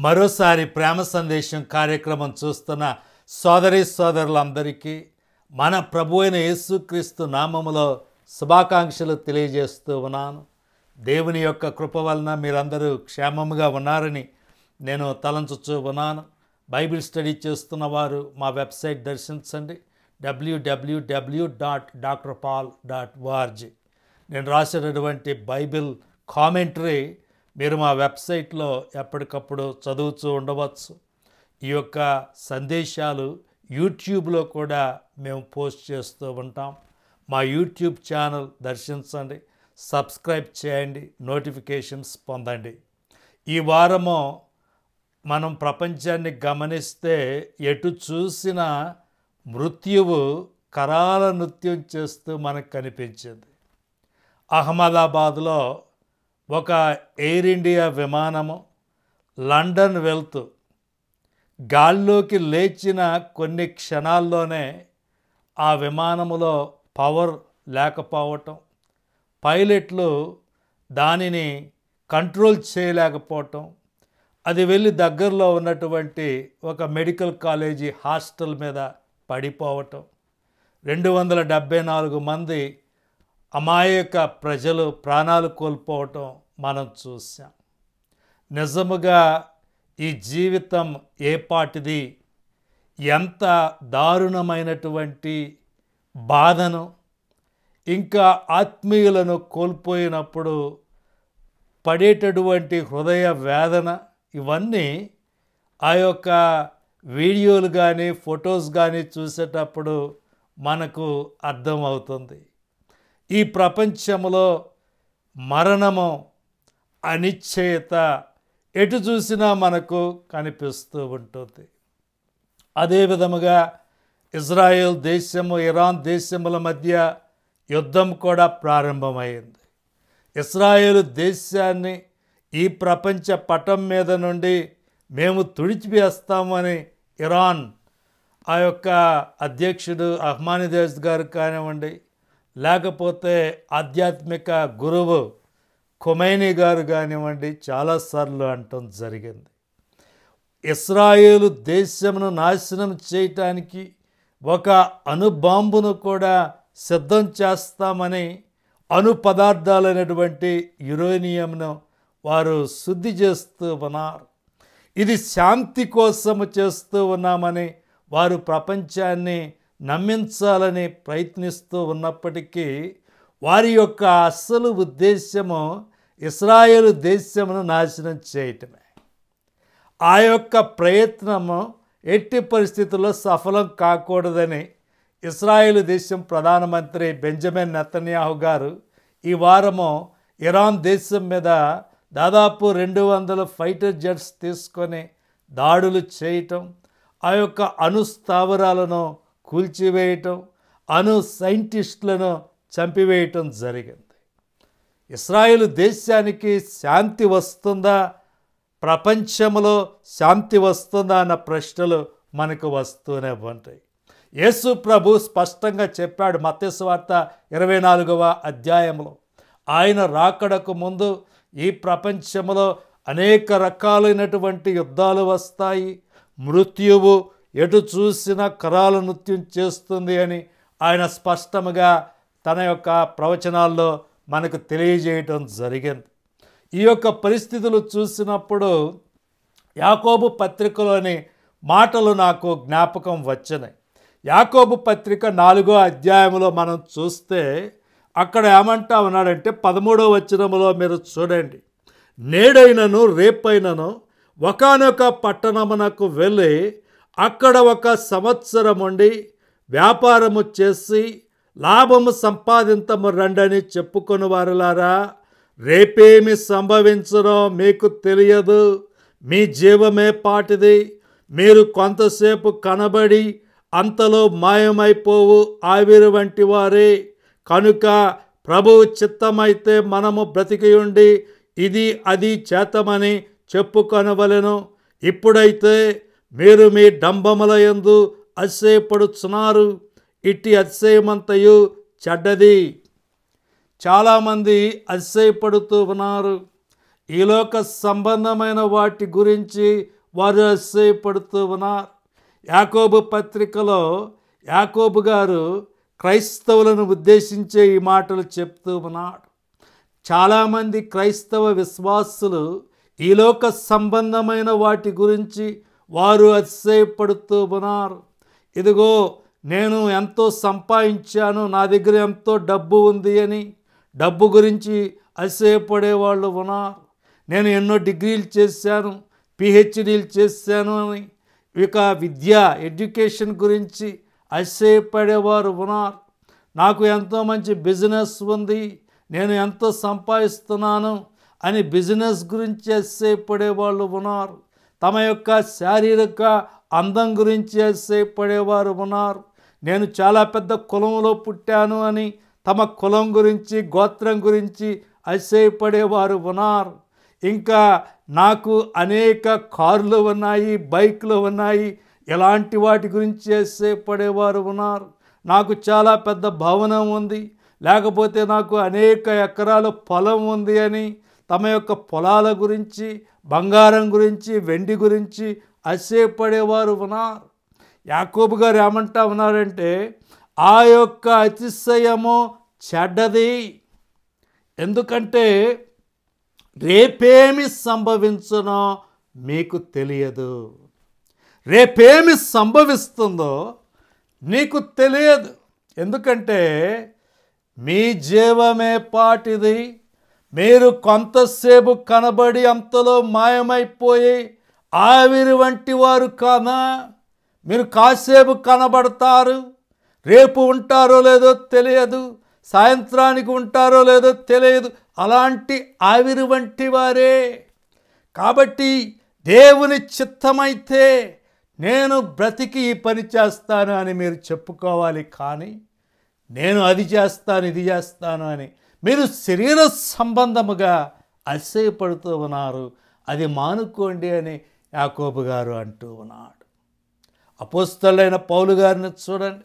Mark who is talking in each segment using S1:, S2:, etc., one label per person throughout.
S1: మరోసారి ప్రేమ సందేశం కార్యక్రమం చూస్తున్న సోదరి సోదరులందరికీ మన ప్రభు అయిన యేసుక్రీస్తు నామములో శుభాకాంక్షలు తెలియజేస్తూ ఉన్నాను. దేవుని యొక్క కృప వలన మీరందరూ క్షేమముగా ఉన్నారని నేను తలంచుతూ ఉన్నాను. బైబిల్ స్టడీ చేస్తున్న వారు మా వెబ్సైట్ దర్శించండి, www.drpaul.org. నేను రాసేటటువంటి బైబిల్ కామెంటరీ మీరు మా వెబ్సైట్లో ఎప్పటికప్పుడు చదువుతూ ఉండవచ్చు. ఈ యొక్క సందేశాలు యూట్యూబ్లో కూడా మేము పోస్ట్ చేస్తూ ఉంటాం. మా యూట్యూబ్ ఛానల్ దర్శించండి, సబ్స్క్రైబ్ చేయండి, నోటిఫికేషన్స్ పొందండి. ఈ వారము మనం ప్రపంచాన్ని గమనిస్తే ఎటు చూసినా మృత్యువు కరాల నృత్యం చేస్తూ మనకు కనిపించింది. అహ్మదాబాద్లో ఒక ఎయిర్ ఇండియా విమానము లండన్ వెళ్తూ గాల్లోకి లేచిన కొన్ని క్షణాల్లోనే ఆ విమానములో పవర్ లేకపోవటం, పైలట్లు దానిని కంట్రోల్ చేయలేకపోవటం, అది వెళ్ళి దగ్గరలో ఉన్నటువంటి ఒక మెడికల్ కాలేజీ హాస్టల్ మీద పడిపోవటం, 274 మంది అమాయక ప్రజలు ప్రాణాలు కోల్పోవటం మనం చూసాం. నిజముగా ఈ జీవితం ఏపాటిది, ఎంత దారుణమైనటువంటి బాధను, ఇంకా ఆత్మీయులను కోల్పోయినప్పుడు పడేటటువంటి హృదయ వేదన, ఇవన్నీ ఆ యొక్క వీడియోలు కానీ ఫొటోస్ కానీ చూసేటప్పుడు మనకు అర్థమవుతుంది. ఈ ప్రపంచంలో మరణము, అనిశ్చయత ఎటు చూసినా మనకు కనిపిస్తూ ఉంటుంది. అదే విధముగా ఇజ్రాయెల్ దేశము, ఇరాన్ దేశముల మధ్య యుద్ధం కూడా ప్రారంభమైంది. ఇజ్రాయెల్ దేశాన్ని ఈ ప్రపంచ పటం మీద నుండి మేము తుడిచివేస్తామని ఇరాన్ ఆ యొక్క అధ్యక్షుడు అహ్మదీనెజాద్ గారు కానివ్వండి, లేకపోతే ఆధ్యాత్మిక గురువు ఖొమైనీ గారు కానివ్వండి, చాలాసార్లు అంటం జరిగింది. ఇజ్రాయేలు దేశమును నాశనం చేయటానికి ఒక అణుబాంబును కూడా సిద్ధం చేస్తామని, అణు పదార్థాలైనటువంటి యురేనియంను వారు శుద్ధి చేస్తూ ఉన్నారు. ఇది శాంతి కోసము చేస్తూ ఉన్నామని వారు ప్రపంచాన్ని నమ్మించాలని ప్రయత్నిస్తూ ఉన్నప్పటికీ వారి యొక్క అసలు ఉద్దేశము ఇజ్రాయేలు దేశమును నాశనం చేయటమే. ఆ యొక్క ప్రయత్నము ఎట్టి పరిస్థితుల్లో సఫలం కాకూడదని ఇజ్రాయేలు దేశం ప్రధానమంత్రి బెంజమిన్ నెతన్యాహు గారు ఈ వారము ఇరాన్ దేశం మీద దాదాపు 200 ఫైటర్ జెట్స్ తీసుకొని దాడులు చేయటం, ఆ యొక్క అణు స్థావరాలను కూల్చివేయటం, అణు సైంటిస్టులను చంపివేయటం జరిగింది. ఇజ్రాయేలు దేశానికి శాంతి వస్తుందా, ప్రపంచంలో శాంతి వస్తుందా అన్న ప్రశ్నలు మనకు వస్తూనే ఉంటాయి. యేసు ప్రభు స్పష్టంగా చెప్పాడు మత్తయి సువార్త 24వ అధ్యాయంలో, ఆయన రాకడకు ముందు ఈ ప్రపంచంలో అనేక రకాలైనటువంటి యుద్ధాలు వస్తాయి, మృత్యువు ఎటు చూసిన కరాల నృత్యం చేస్తుంది అని ఆయన స్పష్టంగా తన యొక్క ప్రవచనాల్లో మనకు తెలియజేయటం జరిగింది. ఈ యొక్క పరిస్థితులు చూసినప్పుడు యాకోబు పత్రికలోని మాటలు నాకు జ్ఞాపకం వచ్చినాయి. యాకోబు పత్రిక 4వ అధ్యాయంలో మనం చూస్తే అక్కడ ఏమంటా ఉన్నాడంటే 13వ వచనములో మీరు చూడండి, నేడైనను రేపైనను ఒకానొక పట్టణమునకు వెళ్ళి అక్కడ 1 సంవత్సరం ఉండి వ్యాపారము చేసి లాభము సంపాదించము రండని చెప్పుకొని వారులారా, రేపేమి సంభవించునో మీకు తెలియదు, మీ జీవమే పాటిది, మీరు కొంతసేపు కనబడి అంతలో మాయమైపోవు ఆవిరి వంటి వారే, కనుక ప్రభువు చిత్తమైతే మనము బ్రతికి ఉండి ఇది అది చేతమని చెప్పుకొనవలెను. ఇప్పుడైతే మీరు మీ డంబముల యందు అతిశయపడుచున్నారు, ఇట్టి అతిశయమంతయు చెడ్డది. చాలామంది అతిశయపడుతూ ఉన్నారు. ఈ లోక సంబంధమైన వాటి గురించి వారు అతిశయపడుతూ ఉన్నారు. యాకోబు పత్రికలో యాకోబు గారు క్రైస్తవులను ఉద్దేశించే ఈ మాటలు చెప్తూ ఉన్నాడు. చాలామంది క్రైస్తవ విశ్వాసులు ఈ లోక సంబంధమైన వాటి గురించి వారు అతిశయపడుతూ ఉన్నారు. ఇదిగో నేను ఎంతో సంపాదించాను, నా దగ్గర ఎంతో డబ్బు ఉంది అని డబ్బు గురించి అతిశయపడేవాళ్ళు ఉన్నారు. నేను ఎన్నో డిగ్రీలు చేశాను, పిహెచ్డీలు చేశాను అని ఇక ఎడ్యుకేషన్ గురించి అతిశయపడేవారు ఉన్నారు. నాకు ఎంతో మంచి బిజినెస్ ఉంది, నేను ఎంతో సంపాదిస్తున్నాను అని బిజినెస్ గురించి అతిశయపడేవాళ్ళు ఉన్నారు. తమ యొక్క శారీరక అందం గురించి అతిశయపడేవారు ఉన్నారు. నేను చాలా పెద్ద కులంలో పుట్టాను అని తమ కులం గురించి గోత్రం గురించి అతిశయపడేవారు ఉన్నారు. ఇంకా నాకు అనేక కార్లు ఉన్నాయి, బైక్లు ఉన్నాయి, ఇలాంటి వాటి గురించి అతిశయపడేవారు ఉన్నారు. నాకు చాలా పెద్ద భవనం ఉంది, లేకపోతే నాకు అనేక ఎకరాల పొలం ఉంది అని తమ యొక్క పొలాల గురించి బంగారం గురించి వెండి గురించి అతిశయపడేవారు ఉన్నారు. యాకోబు గారు ఏమంటా ఉన్నారంటే ఆ యొక్క అతిశయము చెడ్డది. ఎందుకంటే రేపేమి సంభవించునో మీకు తెలియదు. రేపేమి సంభవిస్తుందో నీకు తెలియదు. ఎందుకంటే మీ జీవమే పాటిది. మీరు కొంతసేపు కనబడి అంతలో మాయమైపోయి ఆవిరి వంటి వారు కానా? మీరు కాసేపు కనబడతారు, రేపు ఉంటారో లేదో తెలియదు, సాయంత్రానికి ఉంటారో లేదో తెలియదు. అలాంటి ఆవిరి వంటి వారే. కాబట్టి దేవుని చిత్తమైతే నేను బ్రతికి ఈ పని చేస్తాను అని మీరు చెప్పుకోవాలి. కానీ నేను అది చేస్తాను ఇది చేస్తాను అని మీరు శరీర సంబంధముగా అతిశయపడుతూ ఉన్నారు. అది మానుకోండి అని యాకోబు గారు అంటూ ఉన్నాడు. అపోస్తలుడైన పౌలు గారిని చూడండి.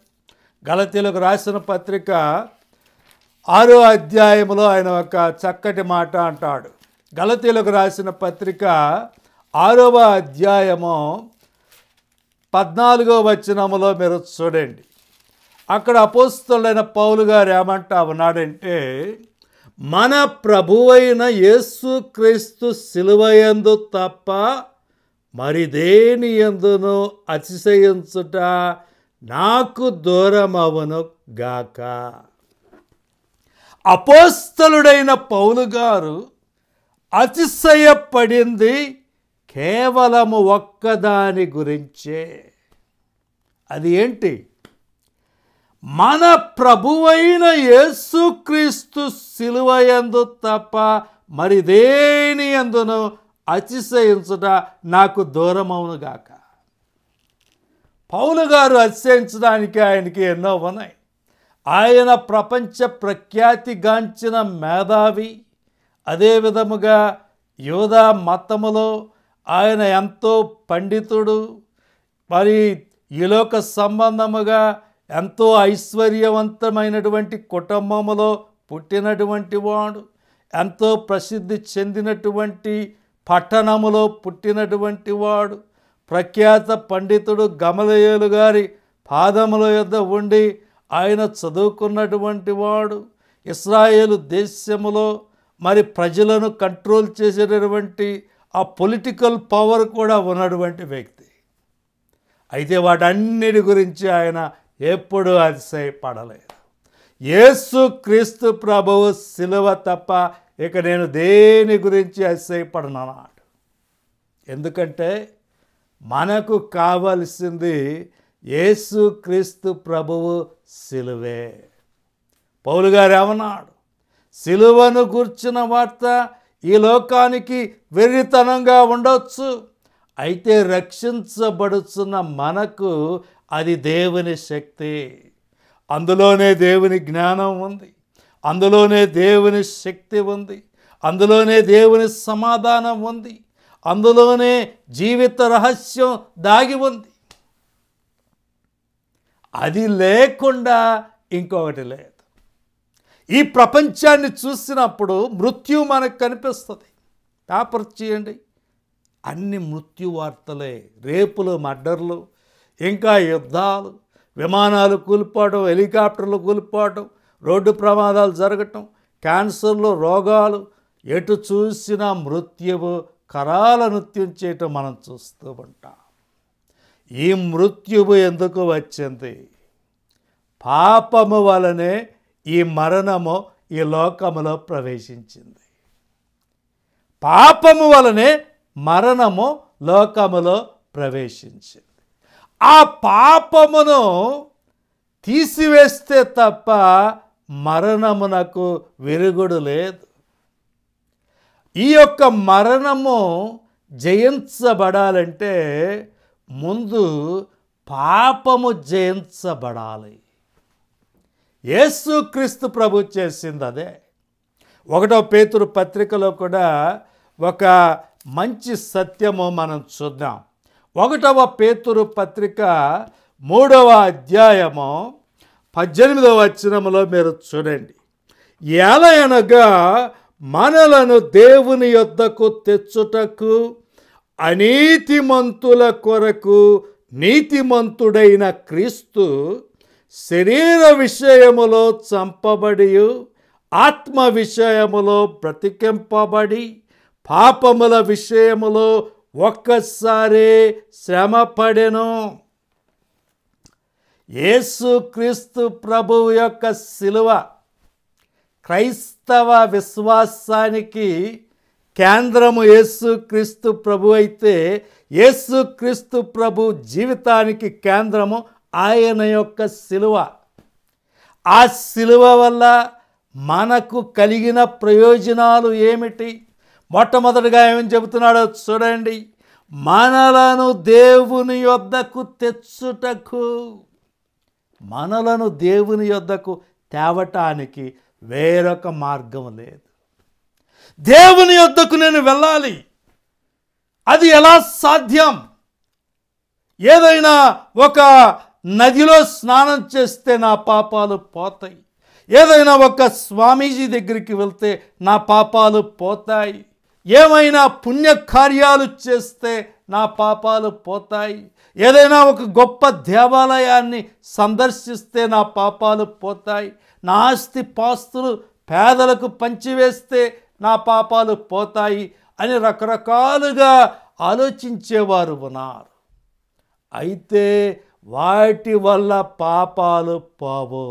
S1: గలతీయులకు రాసిన పత్రిక 6వ అధ్యాయంలో ఆయన ఒక చక్కటి మాట అంటాడు. గలతీయులకు రాసిన పత్రిక 6వ అధ్యాయము 14వ వచనములో మీరు చూడండి. అక్కడ అపోస్తలుడైన పౌలు గారు ఏమంటా ఉన్నాడంటే మన ప్రభువైన యేసుక్రీస్తు శిలువయందు తప్ప మరి దేని యందును అతిశయించుట నాకు దూరమవును గాక. అపోస్తలుడైన పౌలు గారు అతిశయపడింది కేవలము ఒక్కదాని గురించే. అది ఏంటి? మన ప్రభువైన యేసుక్రీస్తు శిలువయందు తప్ప మరి దేని యందును అతిశయించుట నాకు దూరమవును గాక. పౌలు గారు అతిశయించడానికి ఆయనకి ఎన్నో ఉన్నాయి. ఆయన ప్రపంచ ప్రఖ్యాతిగాంచిన మేధావి. అదే విధముగా యూదా మతములో ఆయన ఎంతో పండితుడు. మరి ఈ లోక సంబంధముగా ఎంతో ఐశ్వర్యవంతమైనటువంటి కుటుంబములో పుట్టినటువంటి వాడు. ఎంతో ప్రసిద్ధి చెందినటువంటి పట్టణములో పుట్టినటువంటి వాడు. ప్రఖ్యాత పండితుడు గమలీయేలు గారి పాదముల యొద్ద ఉండి ఆయన చదువుకున్నటువంటి వాడు. ఇశ్రాయేలు దేశములో మరి ప్రజలను కంట్రోల్ చేసేటటువంటి ఆ పొలిటికల్ పవర్ కూడా ఉన్నటువంటి వ్యక్తి. అయితే వాటన్నిటి గురించి ఆయన ఎప్పుడూ అతిశయపడలేదు. యేసుక్రీస్తు ప్రభువు శిలువ తప్ప ఇక నేను దేని గురించి అతిశయపడనన్నాడు. ఎందుకంటే మనకు కావలసింది యేసుక్రీస్తు ప్రభువు శిలువే. పౌలు గారు ఏమన్నాడు? శిలువను గూర్చిన వార్త ఈ లోకానికి వెర్రితనంగా ఉండొచ్చు, అయితే రక్షించబడుచున్న మనకు అది దేవుని శక్తి. అందులోనే దేవుని జ్ఞానం ఉంది, అందులోనే దేవుని శక్తి ఉంది, అందులోనే దేవుని సమాధానం ఉంది, అందులోనే జీవిత రహస్యం దాగి ఉంది. అది లేకుండా ఇంకొకటి లేదు. ఈ ప్రపంచాన్ని చూసినప్పుడు మృత్యు మనకు కనిపిస్తుంది, పేపర్ చేయండి, అన్ని మృత్యు వార్తలే. రేపులు, మర్డర్లు, ఇంకా యుద్ధాలు, విమానాలు కూలిపోవడం, హెలికాప్టర్లు కూలిపోవడం, రోడ్డు ప్రమాదాలు జరగటం, క్యాన్సర్లు, రోగాలు, ఎటు చూసినా మృత్యువు కరాల నృత్యం చేయటం మనం చూస్తూ ఉంటాం. ఈ మృత్యువు ఎందుకు వచ్చింది? పాపము వలనే ఈ మరణము ఈ లోకములో ప్రవేశించింది. పాపము వలనే మరణము లోకములో ప్రవేశించింది. ఆ పాపమును తీసివేస్తే తప్ప మరణమునకు విరుగుడు లేదు. ఈ యొక్క మరణము జయించబడాలంటే ముందు పాపము జయించబడాలి. యేసుక్రీస్తు ప్రభు చేసింది అదే. 1వ పేతురు పత్రికలో కూడా ఒక మంచి సత్యము మనం చూద్దాం. 1వ పేతురు పత్రిక 3వ అధ్యాయము 18వ వచనములో మీరు చూడండి. ఎలయనగా మనలను దేవుని యొద్దకు తెచ్చుటకు అనీతిమంతుల కొరకు నీతిమంతుడైన క్రీస్తు శరీర విషయములో చంపబడి ఆత్మ విషయములో బ్రతికింపబడి పాపముల విషయములో ఒక్కసారి శ్రమపడెను. యేసుక్రీస్తు ప్రభువు యొక్క శిలువ క్రైస్తవ విశ్వాసానికి కేంద్రము యేసుక్రీస్తు ప్రభు అయితే, యేసుక్రీస్తు ప్రభు జీవితానికి కేంద్రము ఆయన యొక్క శిలువ. ఆ శిలువ వల్ల మనకు కలిగిన ప్రయోజనాలు ఏమిటి? మొట్టమొదటిగా ఏమని చెబుతున్నాడో చూడండి. మనలను దేవుని యొద్దకు తెచ్చుటకు. మనలను దేవుని యొద్దకు తేవటానికి వేరొక మార్గం లేదు. దేవుని యొద్దకు నేను వెళ్ళాలి. అది ఎలా సాధ్యం? ఏదైనా ఒక నదిలో స్నానం చేస్తే నా పాపాలు పోతాయి. ఏదైనా ఒక స్వామీజీ దగ్గరికి వెళ్తే నా పాపాలు పోతాయి. ఏమైనా పుణ్యకార్యాలు చేస్తే నా పాపాలు పోతాయి. ఏదైనా ఒక గొప్ప దేవాలయాన్ని సందర్శిస్తే నా పాపాలు పోతాయి. నా ఆస్తి పాస్తులు పేదలకు పంచివేస్తే నా పాపాలు పోతాయి అని రకరకాలుగా ఆలోచించేవారు ఉన్నారు. అయితే వాటి వల్ల పాపాలు పోవు.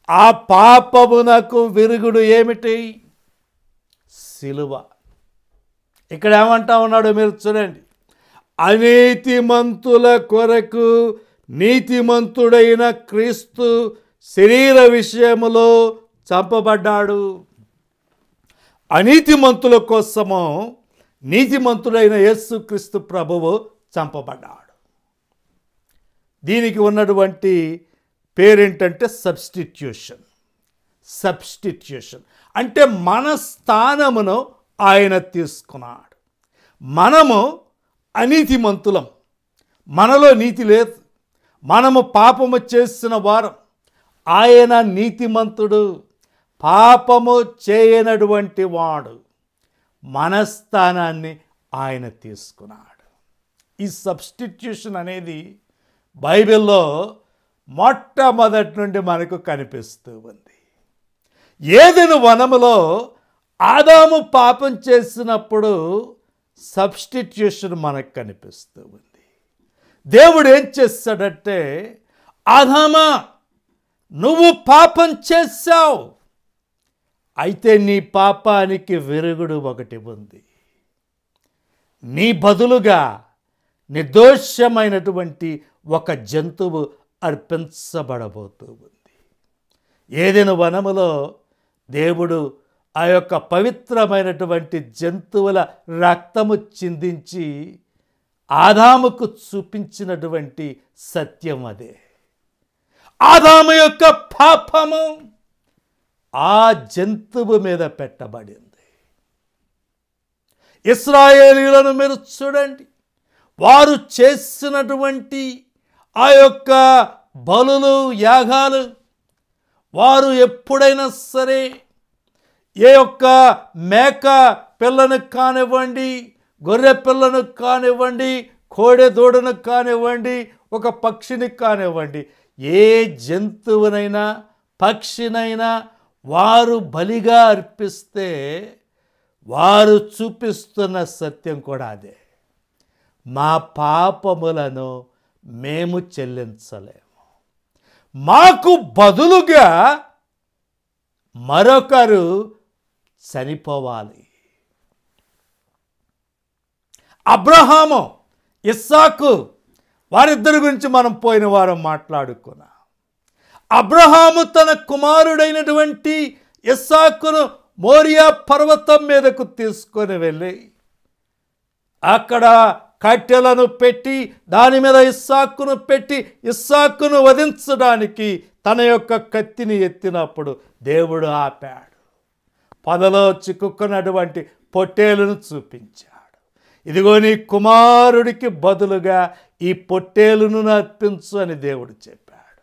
S1: ఆ పాపమునకు విరుగుడు ఏమిటి? శిలువ. ఇక్కడ ఏమంటా ఉన్నాడో మీరు చూడండి. అనీతిమంతుల కొరకు నీతిమంతుడైన క్రీస్తు శరీర విషయములో చంపబడ్డాడు. అనీతిమంతుల కోసము నీతిమంతుడైన యేసుక్రీస్తు ప్రభువు చంపబడ్డాడు. దీనికి ఉన్నటువంటి పేరేంటంటే సబ్స్టిట్యూషన్. సబ్స్టిట్యూషన్ అంటే మన స్థానమును ఆయన తీసుకున్నాడు. మనము అనీతిమంతులం, మనలో నీతి లేదు, మనము పాపము చేసిన వారం. ఆయన నీతిమంతుడు, పాపము చేయనటువంటి వాడు. మన స్థానాన్ని ఆయన తీసుకున్నాడు. ఈ సబ్స్టిట్యూషన్ అనేది బైబిల్లో మొట్టమొదటి నుండి మనకు కనిపిస్తూ ఉంది. ఏదెను వనములో ఆదాము పాపం చేసినప్పుడు సబ్స్టిట్యూషన్ మనకు కనిపిస్తూ ఉంది. దేవుడు ఏం చేస్తాడంటే, ఆదామా నువ్వు పాపం చేశావు, అయితే నీ పాపానికి విరుగుడు ఒకటి ఉంది. నీ బదులుగా నిర్దోషమైనటువంటి ఒక జంతువు అర్పించబడబోతూ ఉంది. ఏదెను వనములో దేవుడు ఆ యొక్క పవిత్రమైనటువంటి జంతువుల రక్తము చిందించి ఆదాముకు చూపించినటువంటి సత్యం అదే. ఆదాము యొక్క పాపము ఆ జంతువు మీద పెట్టబడింది. ఇశ్రాయేలీయులను మీరు చూడండి, వారు చేసినటువంటి ఆ యొక్క బలులు, యాగాలు, వారు ఎప్పుడైనా సరే ఏ ఒక్క మేక పిల్లను కానివ్వండి, గొర్రె పిల్లను కానివ్వండి, కోడె దూడను కానివ్వండి, ఒక పక్షిని కానివ్వండి, ఏ జంతువునైనా పక్షినైనా వారు బలిగా అర్పిస్తే వారు చూపిస్తున్న సత్యం కూడా అదే. మా పాపములను మేము చెల్లించలేము, మాకు బదులుగా మరొకరు చనిపోవాలి. అబ్రహాము, ఇస్సాకు వారిద్దరి గురించి మనం పోయిన వారం మాట్లాడుకున్నాం. అబ్రహాము తన కుమారుడైనటువంటి ఇస్సాకును మోరియా పర్వతం మీదకు తీసుకొని వెళ్ళి అక్కడ కట్టెలను పెట్టి దాని మీద ఇస్సాకును పెట్టి ఇస్సాకును వధించడానికి తన యొక్క కత్తిని ఎత్తినప్పుడు దేవుడు ఆపాడు. పొదలో చిక్కుకున్నటువంటి పొట్టేలును చూపించాడు. ఇదిగో నీ కుమారుడికి బదులుగా ఈ పొట్టేలును అర్పించు అని దేవుడు చెప్పాడు.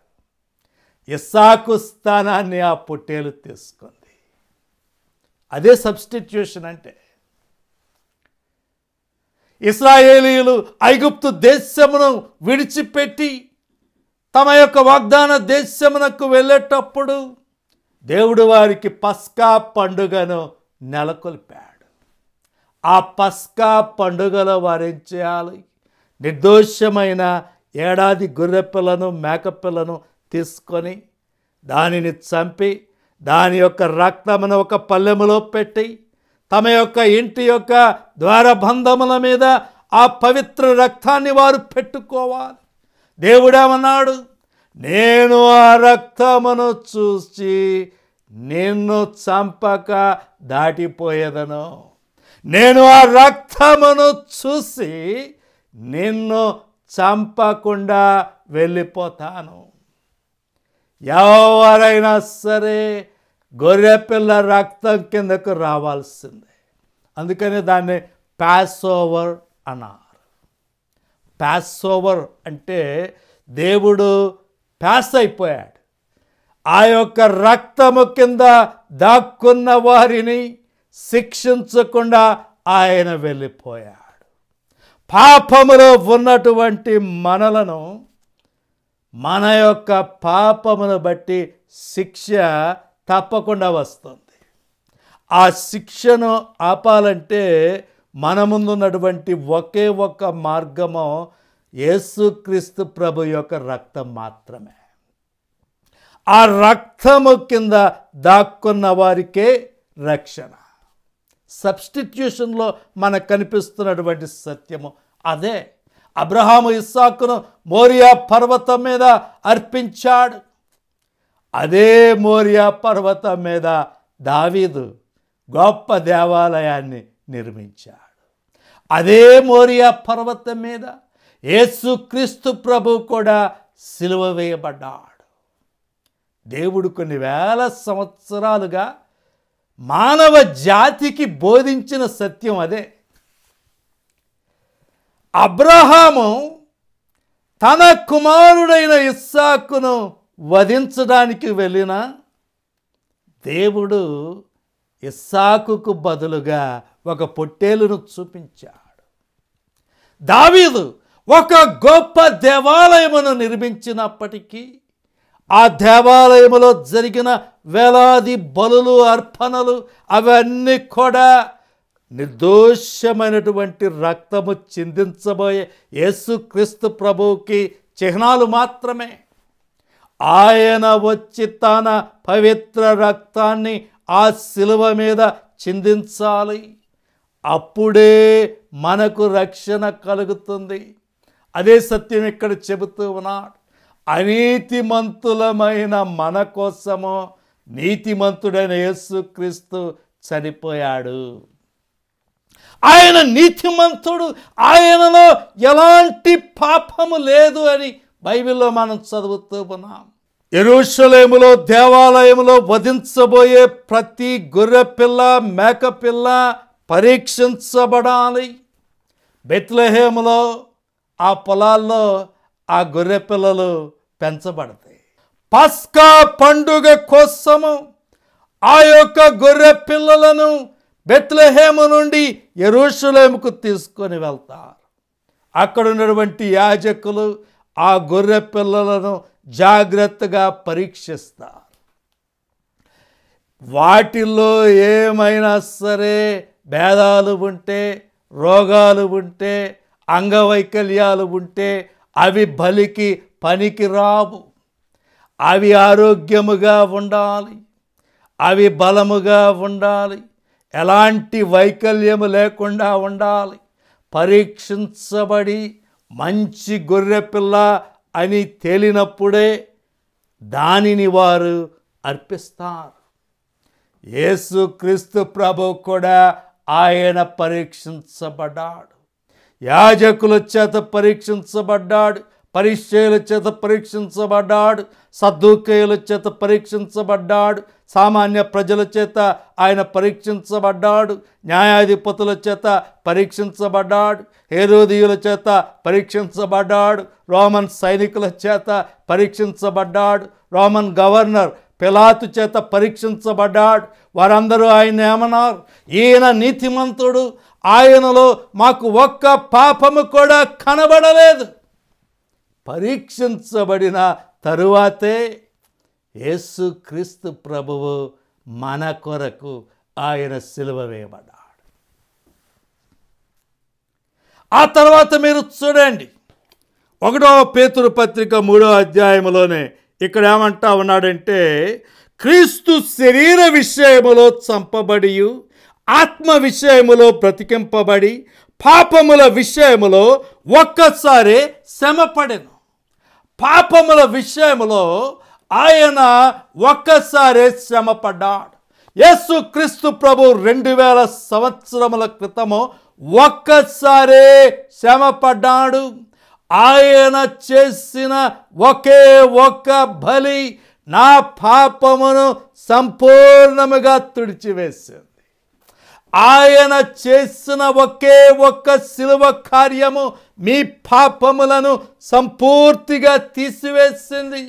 S1: ఇస్సాకు స్థానాన్ని ఆ పొట్టేలు తీసుకుంది. అదే సబ్స్టిట్యూషన్ అంటే. ఇశ్రాయేలీయులు ఐగుప్తు దేశమును విడిచిపెట్టి తమ యొక్క వాగ్దాన దేశమునకు వెళ్ళేటప్పుడు దేవుడు వారికి పస్కా పండుగను నెలకొల్పాడు. ఆ పస్కా పండుగలో వారేం చేయాలి? నిర్దోషమైన ఏడాది గొర్రెపిల్లను మేకపిల్లను తీసుకొని దానిని చంపి దాని యొక్క రక్తమును ఒక పల్లెములో పెట్టి తమ యొక్క ఇంటి యొక్క ద్వారబంధముల మీద ఆ పవిత్ర రక్తాన్ని వారు పెట్టుకోవాలి. దేవుడేమన్నాడు? నేను ఆ రక్తమును చూసి నిన్ను చంపక దాటిపోయేదను, నేను ఆ రక్తమును చూసి నిన్ను చంపకుండా వెళ్ళిపోతాను. ఎవరైనా సరే గొర్రెపిల్ల రక్తం కిందకు రావాల్సిందే. అందుకని దాన్ని పాస్ ఓవర్ అన్నారు. పాస్ ఓవర్ అంటే దేవుడు పాస్ అయిపోయాడు. ఆ యొక్క రక్తము కింద దాక్కున్న వారిని శిక్షించకుండా ఆయన వెళ్ళిపోయాడు. పాపములో ఉన్నటువంటి మనలను మన యొక్క పాపమును బట్టి శిక్ష తప్పకుండా వస్తుంది. ఆ శిక్షను ఆపాలంటే మన ముందున్నటువంటి ఒకే ఒక్క మార్గము యేసుక్రీస్తు ప్రభు యొక్క రక్తం మాత్రమే. ఆ రక్తము కింద దాక్కున్న వారికే రక్షణ. సబ్స్టిట్యూషన్లో మనకు కనిపిస్తున్నటువంటి సత్యము అదే. అబ్రహాము ఇస్సాకును మోరియా పర్వతం మీద అర్పించాడు. అదే మోరియా పర్వతం మీద దావీదు గొప్ప దేవాలయాన్ని నిర్మించాడు. అదే మోరియా పర్వతం మీద యేసుక్రీస్తు ప్రభు కూడా సిలువ వేయబడ్డాడు. దేవుడు కొన్ని వేల సంవత్సరాలుగా మానవ జాతికి బోధించిన సత్యం అదే. అబ్రహాము తన కుమారుడైన ఇస్సాకును వధించడానికి వెళ్ళిన దేవుడు ఇస్సాకుకు బదులుగా ఒక పొట్టేలును చూపించాడు. దావీదు ఒక గొప్ప దేవాలయమును నిర్మించినప్పటికీ ఆ దేవాలయములో జరిగిన వేలాది బలులు అర్పణలు అవన్నీ కూడా నిర్దోషమైనటువంటి రక్తము చిందించబోయే యేసుక్రీస్తు ప్రభువుకి చిహ్నాలు మాత్రమే. ఆయన వచ్చి తన పవిత్ర రక్తాన్ని ఆ శిలువ మీద చిందించాలి. అప్పుడే మనకు రక్షణ కలుగుతుంది. అదే సత్యం ఇక్కడ చెబుతూ ఉన్నాడు. అనీతిమంతులమైన మన కోసము నీతిమంతుడైన యేసుక్రీస్తు చనిపోయాడు. ఆయన నీతిమంతుడు, ఆయనలో ఎలాంటి పాపము లేదు అని బైబిల్లో మనం చదువుతూ ఉన్నాం. యెరూషలేములో దేవాలయంలో వధించబోయే ప్రతి గొర్రెపిల్ల మేకపిల్ల పరీక్షించబడాలి. బెత్లెహేములో ఆ పొలాల్లో ఆ గొర్రెపిల్లలు పెంచబడతాయి. పస్కా పండుగ కోసము ఆ యొక్క గొర్రె పిల్లలను బెత్లెహేము నుండి యెరూషలేముకు తీసుకొని వెళ్తారు. అక్కడ ఉన్నటువంటి యాజకులు ఆ గొర్రె పిల్లలను జాగ్రత్తగా పరీక్షిస్తారు. వాటిల్లో ఏమైనా సరే భేదాలు ఉంటే, రోగాలు ఉంటే, అంగవైకల్యాలు ఉంటే అవి బలికి పనికి రావు. అవి ఆరోగ్యముగా ఉండాలి, అవి బలముగా ఉండాలి, ఎలాంటి వైకల్యము లేకుండా ఉండాలి. పరీక్షించబడి మంచి గొర్రెపిల్ల అని తేలినప్పుడే దానిని వారు అర్పిస్తారు. యేసుక్రీస్తు ప్రభు కూడా ఆయన పరీక్షించబడ్డాడు, యాజకుల చేత పరీక్షించబడ్డాడు, పరిసయ్యుల చేత పరీక్షించబడ్డాడు, సద్దూకయ్యుల చేత పరీక్షించబడ్డాడు, సామాన్య ప్రజల చేత ఆయన పరీక్షించబడ్డాడు, న్యాయాధిపతుల చేత పరీక్షించబడ్డాడు, హేరోదీయుల చేత పరీక్షించబడ్డాడు, రోమన్ సైనికుల చేత పరీక్షించబడ్డాడు, రోమన్ గవర్నర్ పిలాతు చేత పరీక్షించబడ్డాడు. వారందరూ ఆయన ఏమన్నారు? ఈయన నీతిమంతుడు, ఆయనలో మాకు ఒక్క పాపము కూడా కనబడలేదు. పరీక్షించబడిన తరువాతే యేసుక్రీస్తు ప్రభువు మన కొరకు ఆయన సిలువ వేయబడ్డాడు. ఆ తర్వాత మీరు చూడండి, 1వ పేతురు పత్రిక 3వ అధ్యాయంలోనే ఇక్కడ ఏమంటా ఉన్నాడంటే, క్రీస్తు శరీర విషయములో చంపబడి ఆత్మ విషయములో బ్రతికింపబడి పాపముల విషయములో ఒక్కసారి శ్రమపడెను. పాపముల విషయములో ఆయన ఒక్కసారి శ్రమపడ్డాడు. యేసుక్రీస్తు ప్రభు 2000 సంవత్సరముల క్రితము ఒక్కసారే శ్రమపడ్డాడు. ఆయన చేసిన ఒకే ఒక్క బలి నా పాపమును సంపూర్ణముగా తుడిచివేసింది. ఆయన చేసిన ఒకే ఒక్క సిలువ కార్యము మీ పాపములను సంపూర్తిగా తీసివేసింది.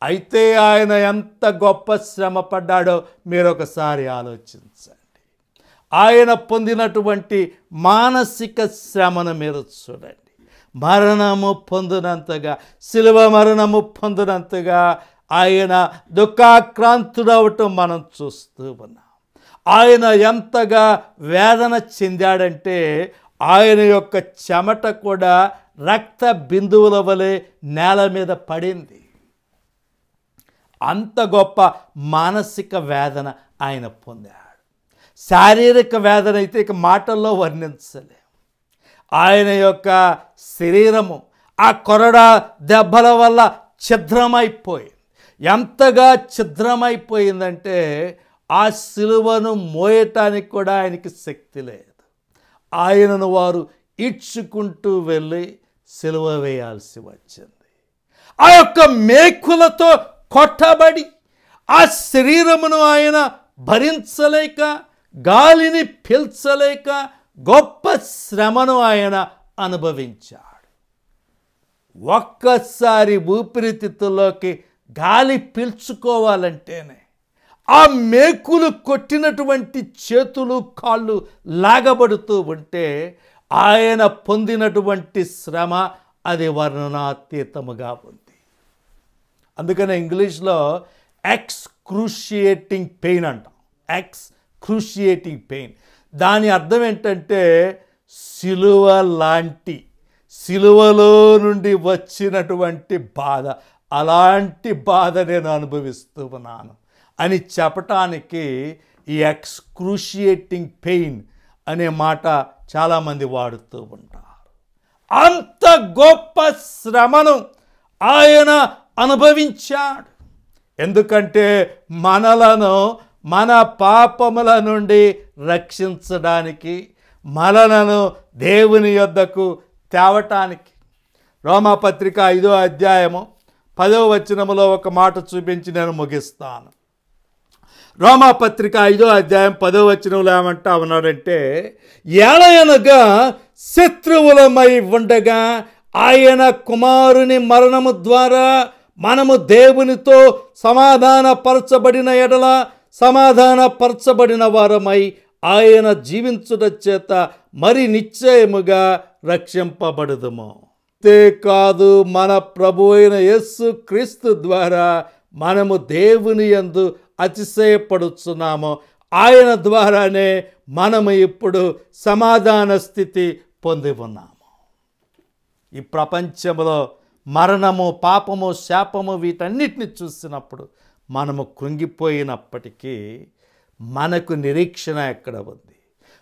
S1: అయితే ఆయన ఎంత గొప్ప శ్రమ పడ్డాడో మీరు ఒకసారి ఆలోచించండి. ఆయన పొందినటువంటి మానసిక శ్రమను మీరు చూడండి. మరణము పొందినంతగా, సిలువ మరణము పొందినంతగా ఆయన దుఃఖాక్రాంతుడవటం మనం చూస్తూ ఉన్నాం. ఆయన ఎంతగా వేదన చెందాడంటే ఆయన యొక్క చెమట కూడా రక్త బిందువుల వలె నేల మీద పడింది. అంత గొప్ప మానసిక వేదన ఆయన పొందాడు. శారీరక వేదన అయితే ఇక మాటల్లో వర్ణించలేము. ఆయన యొక్క శరీరము ఆ కొరడా దెబ్బల వల్ల ఛిద్రమైపోయింది. ఎంతగా ఛిద్రమైపోయిందంటే ఆ సిలువను మోయటానికి కూడా ఆయనకి శక్తి లేదు. ఆయనను వారు ఈడ్చుకుంటూ వెళ్ళి సిలువ వేయాల్సి వచ్చింది. ఆ యొక్క మేకులతో కొట్టబడి ఆ శరీరమును ఆయన భరించలేక, గాలిని పీల్చలేక గొప్ప శ్రమను ఆయన అనుభవించాడు. ఒక్కసారి ఊపిరితిత్తుల్లోకి గాలి పీల్చుకోవాలంటేనే ఆ మేకులు కొట్టినటువంటి చేతులు కాళ్ళు లాగబడుతూ ఉంటే ఆయన పొందినటువంటి శ్రమ అది వర్ణనాతీతముగా ఉంది. అందుకనే ఇంగ్లీష్లో ఎక్స్క్రూషియేటింగ్ పెయిన్ అంటాం. ఎక్స్క్రూషియేటింగ్ పెయిన్ దాని అర్థం ఏంటంటే సిలువ లాంటి, సిలువలో నుండి వచ్చినటువంటి బాధ, అలాంటి బాధ నేను అనుభవిస్తూ ఉన్నాను అని చెప్పటానికి ఈ ఎక్స్క్రూషియేటింగ్ పెయిన్ అనే మాట చాలామంది వాడుతూ ఉంటారు. అంత గొప్ప శ్రమను ఆయన అనుభవించాడు. ఎందుకంటే మనలను మన పాపముల నుండి రక్షించడానికి, మనలను దేవుని యొద్దకు తేవటానికి. రోమాపత్రిక 5వ అధ్యాయము 10వ వచనములో ఒక మాట చూపించి నేను ముగిస్తాను. రోమాపత్రిక 5వ అధ్యాయం 10వ వచనంలో ఏమంటా ఉన్నాడంటే, ఏలయనగా శత్రువులమై ఉండగా ఆయన కుమారుని మరణము ద్వారా మనము దేవునితో సమాధానపరచబడిన ఎడల సమాధానపరచబడిన వారమై ఆయన జీవించుట చేత మరి నిశ్చయముగా రక్షింపబడుదుము. అంతేకాదు, మన ప్రభు అయిన యేసు క్రీస్తు ద్వారా మనము దేవుని యందు అతిశయపడుచున్నాము. ఆయన ద్వారానే మనము ఇప్పుడు సమాధాన స్థితి పొంది ఉన్నాము. ఈ ప్రపంచంలో మరణము, పాపము, శాపము వీటన్నిటిని చూసినప్పుడు మనము కృంగిపోయినప్పటికీ మనకు నిరీక్షణ ఎక్కడ ఉంది?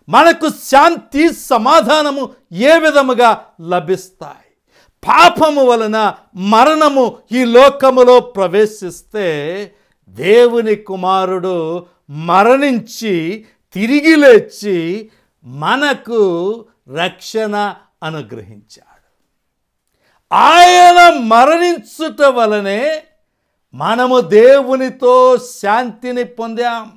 S1: మనకు శాంతి, సమాధానము ఏ విధముగా లభిస్తాయి? పాపము వలన మరణము ఈ లోకములో ప్రవేశిస్తే దేవుని కుమారుడు మరణించి తిరిగి లేచి మనకు రక్షణ అనుగ్రహించాడు. ఆయన మరణించుట వలనే మనము దేవునితో శాంతిని పొందాం.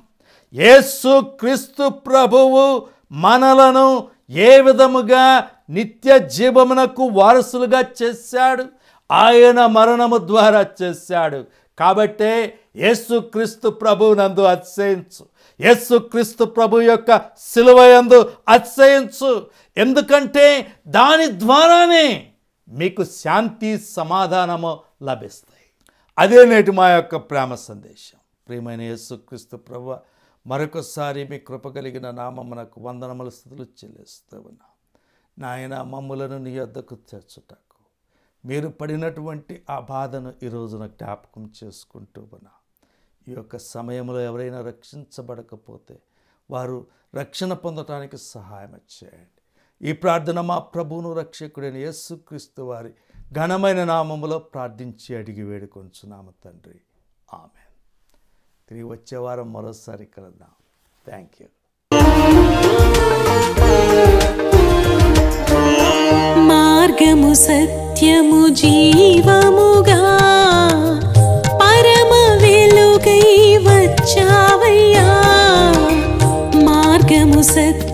S1: యేసు క్రీస్తు ప్రభువు మనలను ఏ విధముగా నిత్య జీవమునకు వారసులుగా చేశాడు? ఆయన మరణము ద్వారా చేశాడు. కాబట్టే యేసుక్రీస్తు ప్రభువు నందు అతిశయించు. యేసుక్రీస్తు ప్రభు యొక్క సిలువ యందు అతిశయించు. ఎందుకంటే దాని ద్వారానే మీకు శాంతి, సమాధానము లభిస్తాయి. అదే నేటి మా యొక్క ప్రేమ సందేశం. ప్రియమైన యేసుక్రీస్తు ప్రభువా, మరొకసారి మీ కృప కలిగిన నామమునకు వందనములు, స్తుతులు చెల్లిస్తూ ఉన్నా. నాయన, మమ్ములను నీ యొద్దకు తెచ్చుటకు మీరు పడినటువంటి ఆ బాధను ఈ రోజున జ్ఞాపకం చేసుకుంటూ ఉన్నా. ఈ యొక్క సమయంలో ఎవరైనా రక్షించబడకపోతే వారు రక్షణ పొందటానికి సహాయం చేయండి. ఈ ప్రార్థన మా ప్రభువును రక్షకుడైన యేసుక్రీస్తు వారి ఘనమైన నామములో ప్రార్థించి అడిగి వేడుకొంచున్నాము తండ్రి. ఆమేన్. తిరిగి వచ్చే వారం మరోసారి కలుద్దాం. Thank you.
S2: మార్గము, సత్యము, జీవముగా పరమ వెలుగై వచ్చావయ్యా. మార్గము, సత్యము